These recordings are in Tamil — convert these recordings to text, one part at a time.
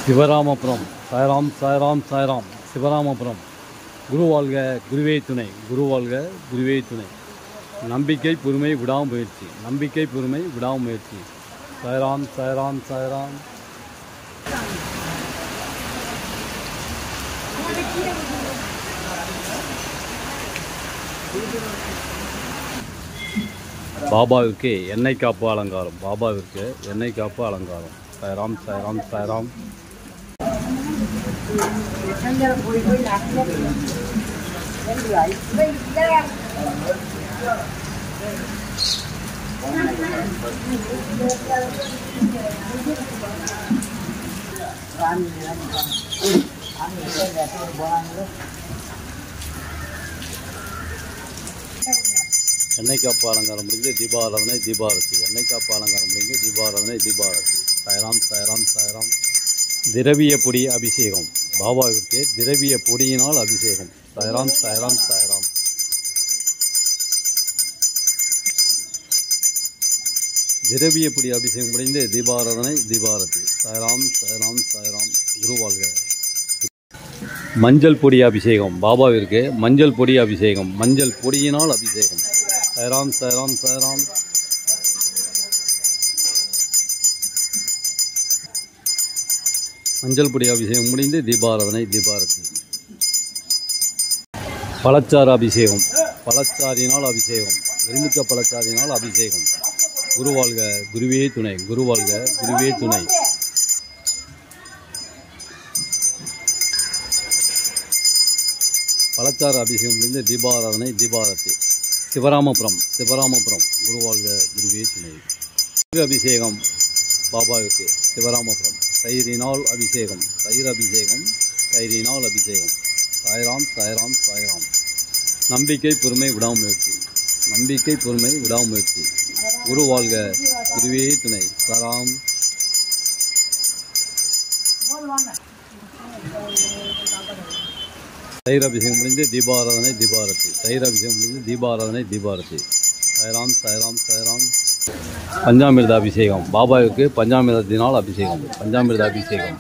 சிவராமபுரம் சாய்ராம் சாய்ராம் சாய்ராம் சிவராமபுரம். குரு வாழ்க குருவே துணை, குரு வாழ்க குருவே துணை. நம்பிக்கை பொறுமை விடாமுயற்சி, நம்பிக்கை பொறுமை விடாமுயற்சி. சாய்ராம் சாய்ராம் சாய்ராம். பாபாவிற்கு எண்ணெய் காப்பு அலங்காரம், பாபாவிற்கு எண்ணெய் காப்பு அலங்காரம். சாய்ராம் சாய்ராம் சாய்ராம். எண்ணெய் காப்பு அலங்காரம் முடிஞ்சு தீபாராதனை தீபாரதி. எண்ணெய் காப்பு அலங்காரம் முடிஞ்சு தீபாராதனை தீபாரதி. சாய்ராம் சாய்ராம் சாய்ராம். திரவிய பொடி அபிஷேகம், பாபாவிற்கு திரவிய பொடியினால் அபிஷேகம். சாய்ராம் சாய்ராம் சாய்ராம். திரவிய பொடி அபிஷேகம் முடிந்து தீபாராதனை தீபாரதி. சாய்ராம் சாய்ராம் சாய்ராம். குரு வாழ்க. மஞ்சள் பொடி அபிஷேகம், பாபாவிற்கு மஞ்சள் பொடி அபிஷேகம், மஞ்சள் பொடியினால் அபிஷேகம். சாய்ராம் சாய்ராம் சாய்ராம். மஞ்சள் பொடி அபிஷேகம் முடிந்து தீபாராதனை தீபாரதி. பழச்சாறு அபிஷேகம், பழச்சாறினால் அபிஷேகம், எலுமிச்சை பழச்சாறினால் அபிஷேகம். குரு வாழ்க குருவே துணை, குரு வாழ்க குருவே துணை. பழச்சாறு அபிஷேகம் முடிந்து தீபாராதனை தீபாரதி. சிவராமபுரம் சிவராமபுரம். குரு வாழ்க குருவே துணை. அபிஷேகம் பாபாவுக்கு சிவராமபுரம். தயிரினால் அபிஷேகம், தயிர் அபிஷேகம், தயிரினால் அபிஷேகம். சாய்ராம் சாய்ராம் சாய்ராம். நம்பிக்கை பொறுமை விடாமுயற்சி, நம்பிக்கை பொறுமை விடாமுயற்சி. குரு வாழ்க குருவே துணை. சாராம். தயிர் அபிஷேகம் முடிந்து தீபாராதனை தீபாரதி. தயிர் அபிஷேகம் முடிந்து தீபாராதனை தீபாரதி. சாய்ராம் சாய்ராம் சாய்ராம். பஞ்சாமிர்த அபிஷேகம், பாபாவுக்கு பஞ்சாமிர்தத்தினால் அபிஷேகம், பஞ்சாமிர்த அபிஷேகம்.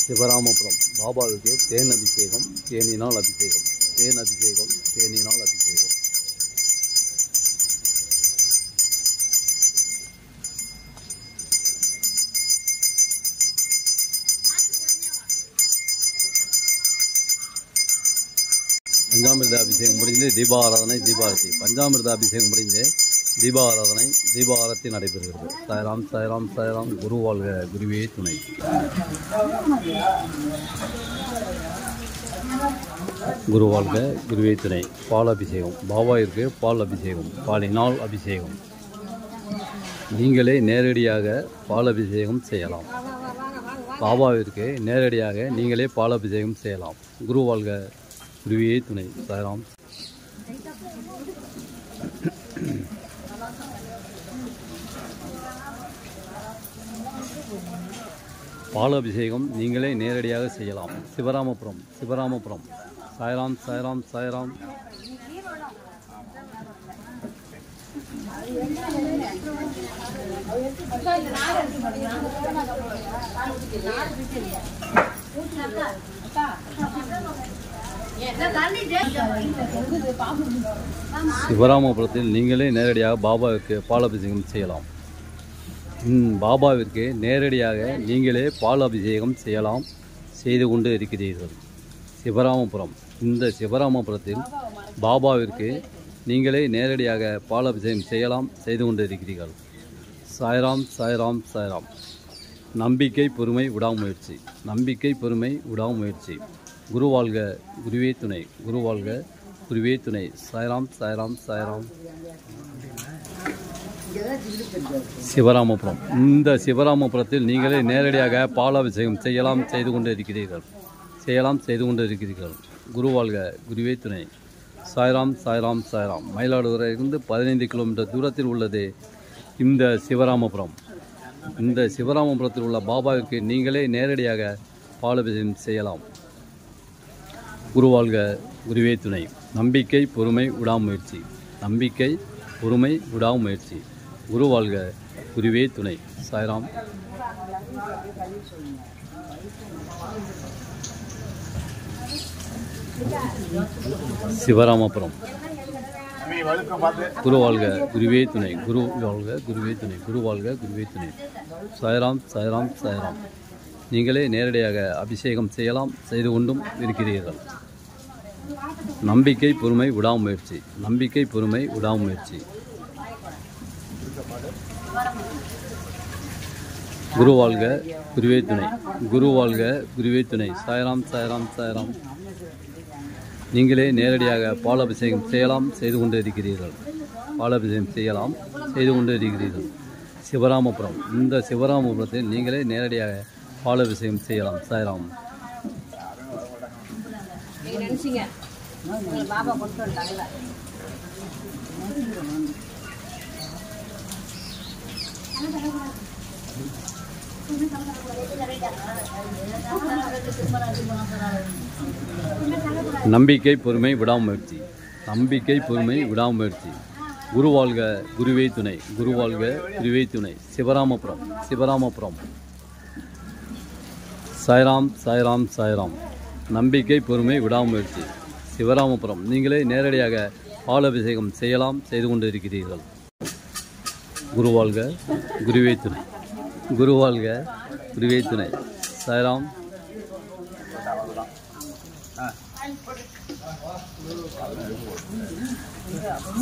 சிவராமபுரம். பாபாவுக்கு தேன் அபிஷேகம், தேனினால் அபிஷேகம், தேன் அபிஷேகம், தேனினால் அபிஷேகம். பஞ்சாமிர்த அபிஷேகம் முடிந்து தீபாராதனை தீபாரதி. பஞ்சாமிர்த அபிஷேகம் முடிந்து தீபாராதனை தீபாரதி நடைபெறுகிறது. சாய்ராம் சாய்ராம் சாய்ராம். குரு வாழ்க குருவே துணை. குரு வாழ்க குருவே துணை. பால் அபிஷேகம், பாபாவிற்கு பால் அபிஷேகம், பாலினால் அபிஷேகம். நீங்களே நேரடியாக பால் அபிஷேகம் செய்யலாம். பாபாவிற்கு நேரடியாக நீங்களே பால் அபிஷேகம் செய்யலாம். குரு வாழ்க குருவே துணை. சாய்ராம். பாலாபிஷேகம் நீங்களே நேரடியாக செய்யலாம். சிவராமபுரம் சிவராமபுரம். சாய்ராம் சாய்ராம் சாய்ராம். சிவராமபுரத்தில் நீங்களே நேரடியாக பாபாவிற்கு பாலாபிஷேகம் செய்யலாம். பாபாவிற்கு நேரடியாக நீங்களே பால் அபிஷேகம் செய்யலாம், செய்து கொண்டு இருக்கிறீர்கள். சிவராமபுரம். இந்த சிவராமபுரத்தில் பாபாவிற்கு நீங்களே நேரடியாக பால் அபிஷேகம் செய்யலாம், செய்து கொண்டு இருக்கிறீர்கள். சாய்ராம் சாய்ராம் சாய்ராம். நம்பிக்கை பொறுமை விடாமுயற்சி, நம்பிக்கை பொறுமை விடாமுயற்சி. குரு வாழ்க குருவே துணை, குரு வாழ்க குருவே துணை. சாய்ராம் சாய்ராம் சாய்ராம். சிவராமபுரம். இந்த சிவராமபுரத்தில் நீங்களே நேரடியாக பாலாபிஷேகம் செய்யலாம், செய்து கொண்டு இருக்கிறீர்கள், செய்யலாம், செய்து கொண்டு இருக்கிறீர்கள். குரு வாழ்க குருவே துணை. சாய்ராம் சாய்ராம் சாய்ராம். மயிலாடுதுறையிலிருந்து 15 கிலோமீட்டர் தூரத்தில் உள்ளது இந்த சிவராமபுரம். இந்த சிவராமபுரத்தில் உள்ள பாபாவிற்கு நீங்களே நேரடியாக பாலாபிஷேகம் செய்யலாம். குரு வாழ்க குருவே துணை. நம்பிக்கை பொறுமை விடாமுயற்சி, நம்பிக்கை பொறுமை விடாமுயற்சி. குரு வாழ்க குருவே துணை. சாய்ராம். சிவராமபுரம். குரு வாழ்க குருவே துணை. குரு வாழ்க குருவே துணை. குரு வாழ்க குருவே துணை. சாய்ராம் சாய்ராம் சாய்ராம். நீங்களே நேரடியாக அபிஷேகம் செய்யலாம், செய்து கொண்டும் இருக்கிறீர்கள். நம்பிக்கை பொறுமை விடாமுயற்சி. நம்பிக்கை பொறுமை விடாமுயற்சி. குரு வாழ்க குருவே துணை. குரு வாழ்க குருவே துணை. சாய்ராம் சாய்ராம் சாய்ராம். நீங்களே நேரடியாக பாலாபிஷேகம் செய்யலாம், செய்து கொண்டு இருக்கிறீர்கள். பாலாபிஷேகம் செய்யலாம், செய்து கொண்டு இருக்கிறீர்கள். சிவராமபுரம். இந்த சிவராமபுரத்தில் நீங்களே நேரடியாக பாலாபிஷேகம் செய்யலாம். சாய்ராம். நம்பிக்கை பொறுமை விடாமுயற்சி. நம்பிக்கை பொறுமை விடாமுயற்சி. குரு வாழ்க குருவே துணை. குரு வாழ்க குருவே துணை. சிவராமபுரம். சிவராமபுரம். சாய்ராம் சாய்ராம் சாய்ராம். நம்பிக்கை பொறுமை விடாமுயற்சி. சிவராமபுரம். நீங்களே நேரடியாக பாலாபிஷேகம் செய்யலாம், செய்து கொண்டு இருக்கிறீர்கள். குரு வாழ்க குருவே துணை. குரு வாழ்க குருவே துணை. சாய்ராம்.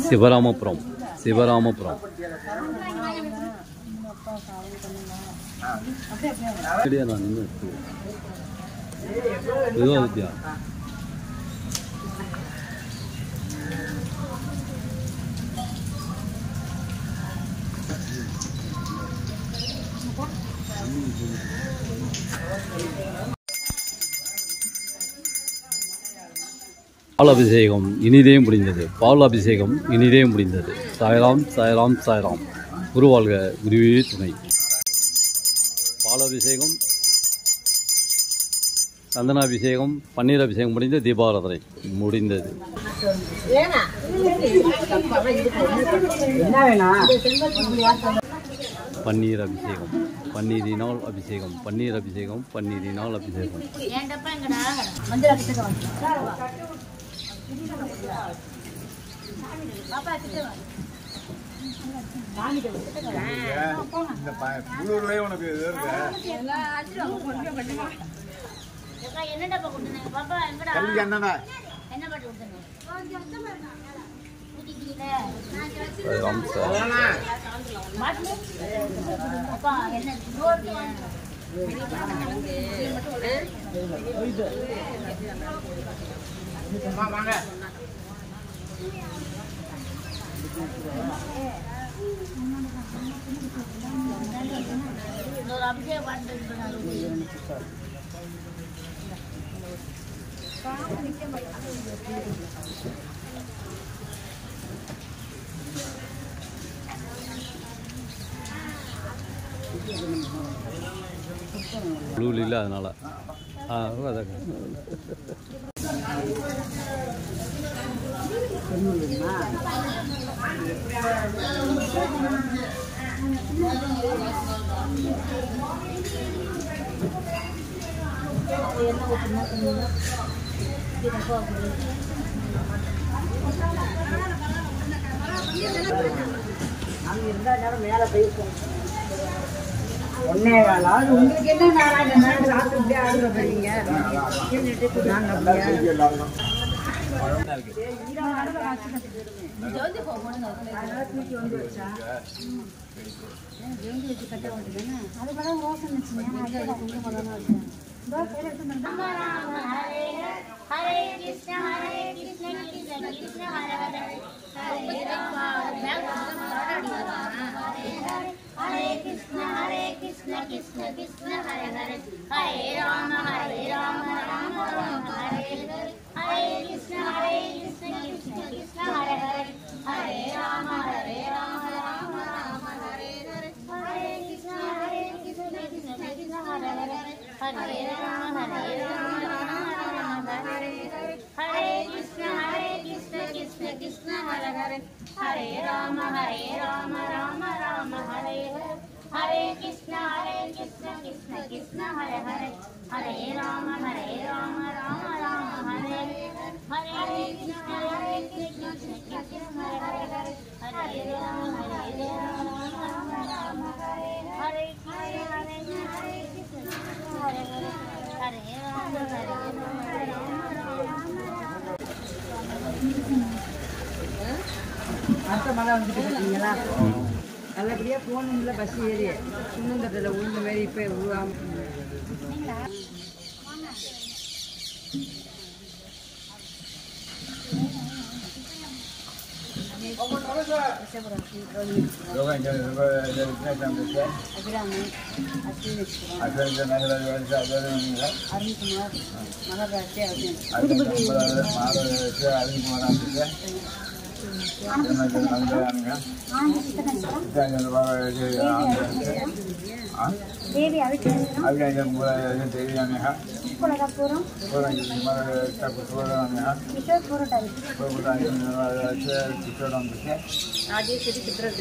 சிவராமபுரம். சிவராமபுரம். பாலாபிஷேகம் இனிதே முடிந்தது. பாலாபிஷேகம் இனிதே முடிந்தது. சாய்ராம் சாய்ராம் சாய்ராம். குரு வாழ்க குருவே துணை. பாலாபிஷேகம், சந்தனாபிஷேகம், பன்னீர் அபிஷேகம் முடிந்து தீபாராதனை முடிந்தது. பன்னீர் அபிஷேகம், பன்னீரினால் அபிஷேகம், பன்னீர் அபிஷேகம், பன்னீரினால் அபிஷேகம். ப்ளூல் இல்லை அதனால் மேலே போயிருக்கோம். ஒன்னே காலாவது உங்களுக்கு என்ன நாராயணன் ராத்திரி இப்படியே ஆடுற போறீங்க. Hare Krishna Krishna Krishna Hare Hare Hare Rama Rama Rama Hare Hare Hare Krishna Krishna Krishna Hare Hare Hare Rama Rama Rama Hare Hare Hare Krishna Krishna Krishna Hare Hare Hare Rama Rama Hare Hare Hare Krishna Krishna Krishna Hare Hare Hare Rama Rama Rama Rama Hare Hare Hare Krishna Krishna Krishna Hare Hare Hare Rama Rama Rama Hare Hare Hare Krishna Krishna Krishna Hare Hare Hare Rama Rama Rama Hare Hare Hare Krishna Hare Hare Hare Rama அடுத்த மழை வந்துட்டு பார்த்தீங்களா நல்லபடியாக போகணும்ல பஸ் ஏறி சுண்ணந்தட்டில் உளுந்த மாரி இப்போ உருவாம அருண்குமார் மகராஜ் தேவி ராஜேஸ்வரி சித்திரம்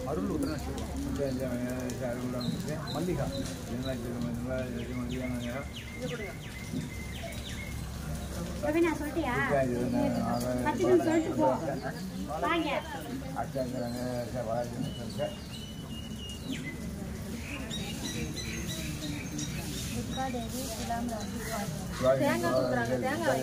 அருள் மல்லிகா ரவினா சொல்லிட்டியா சொல்லிட்டு போ வாங்க தேங்காய் கொடுக்குறாங்க தேங்காய்